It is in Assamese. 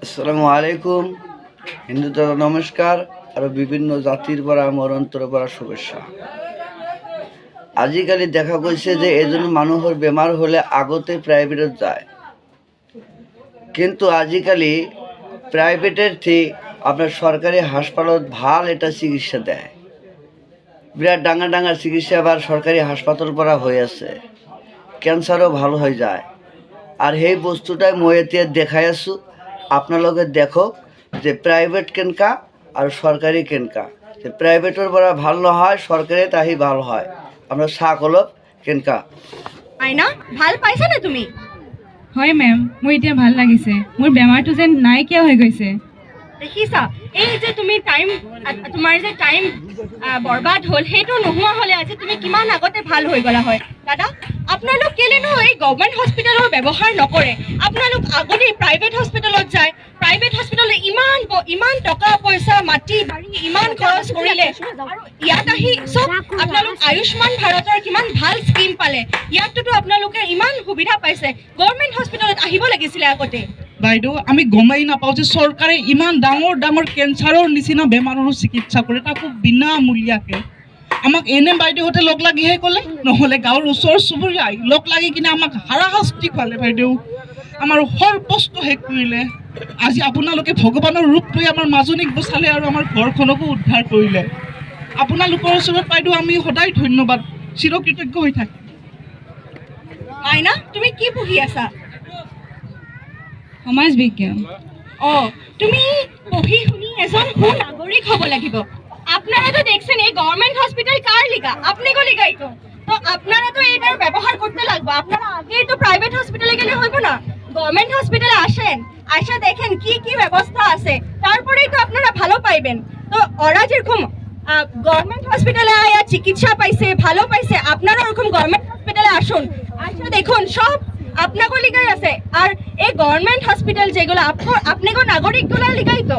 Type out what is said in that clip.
আসসালামু আলাইকুম। হিন্দুদেৰ নমস্কাৰ আৰ বিভিন্ন জাতিৰ পৰা আমাৰ অন্তৰ পৰা শুভেচ্ছা। আজিকালি দেখা গৈছে যে এজন মানুহৰ বেমাৰ হলে আগতে প্ৰাইভেটত যায়, কিন্তু আজিকালি প্ৰাইভেটেৰ থেকে আপনাৰ সৰকাৰি হাসপাতালত ভাল এটা চিকিৎসা দেয়। বিৰাট ডাঙৰ ডাঙৰ চিকিৎসা আবার সরকারি হাসপাতাল পরা হয়ে আছে, ক্যান্সারও ভালো হয়ে যায়। আর সেই বস্তুটাই মই এতিয়া দেখাই আছো আপনালোকে দেখক যে প্রাইভেট কেনকা আর সরকারি কেনকা। যে প্রাইভেটের পরা ভাল নহয়, সরকারি তাহি ভাল হয়। আমরা চাক অলপ কেনকা। আইনা ভাল পাইছা নে তুমি? হয় মেম, মোৰ এতিয়া ভাল লাগিছে। মোৰ বেমাৰটো যেন নাইকিয়া হৈ গৈছে। দেখিছা এই যে তুমি তোমাৰ যে টাইম বৰবাদ হ'ল, সেইটো নোহোৱা হ'লে আজি তুমি কিমান আগতে ভাল হৈ গলা হয়। দাদা, আপোনালোক কেলেনো এই গভৰ্ণমেণ্ট হস্পিটেলৰ ব্যৱহাৰ নকৰে? আপোনালোক আগতে প্ৰাইভেট হস্পিটেলত যায়, প্ৰাইভেট হস্পিটেলত ইমান টকা পইচা মাটি বাৰী ইমান খৰচ কৰিলে, আৰু ইয়াত আহি চব আপোনালোক আয়ুষ্মান ভাৰতৰ কিমান ভাল স্কিম পালে। ইয়াততো আপোনালোকে ইমান সুবিধা পাইছে, গভৰ্ণমেণ্ট হস্পিটেলত আহিব লাগিছিলে আগতে। বাইদেউ, আমি গমেই নাপাওঁ যে চৰকাৰে ইমান ডাঙৰ ডাঙৰ কেঞ্চাৰৰ নিচিনা বেমাৰৰো চিকিৎসা কৰে, তাকো বিনামূলীয়াকৈ। আমাক এনে বাইদেউহঁতে লগ লাগিহে ক'লে, নহ'লে গাঁৱৰ ওচৰ চুবুৰীয়াই লগ লাগি কিনে আমাক হাৰাশাস্তি খুৱালে। বাইদেউ, আমাৰ সৰ্বস্ব শেষ কৰিলে। আজি আপোনালোকে ভগৱানৰ ৰূপ লৈ আমাৰ মাজনীক বচালে আৰু আমাৰ ঘৰখনকো উদ্ধাৰ কৰিলে। আপোনালোকৰ ওচৰত বাইদেউ আমি সদায় ধন্যবাদ, চিৰকৃতজ্ঞ হৈ থাকিম। মাইনা, তুমি কি পঢ়ি আছা? সমাজ বিজ্ঞান। তুমি পঢ়ি শুনি এজন সুনাগৰিক হ'ব লাগিব। আপনারা তো দেখছেন এই গভর্নমেন্ট হসপিটাল কার লিগা? আপনি কো লিগাই তো আপনারা তো এটার ব্যবহার করতে লাগবে। আপনারা আগেই তো প্রাইভেট হসপিটালে গেলে হইব না, গভর্নমেন্ট হসপিটালে আসেন, আইসা দেখেন কি কি ব্যবস্থা আছে, তারপরেই তো আপনারা ভালো পাইবেন। তো ওরা যেরকম গভর্নমেন্ট হসপিটালে আয়া চিকিৎসা পাইছে, ভালো পাইছে, আপনারা ওরকম গভর্নমেন্ট হসপিটালে আসুন, আইসা দেখুন সব আপনাকে লিগাই আছে। আর এই গভর্নমেন্ট হসপিটাল যেগুলো আপনাকে নাগরিকগুলো লিগাই তো।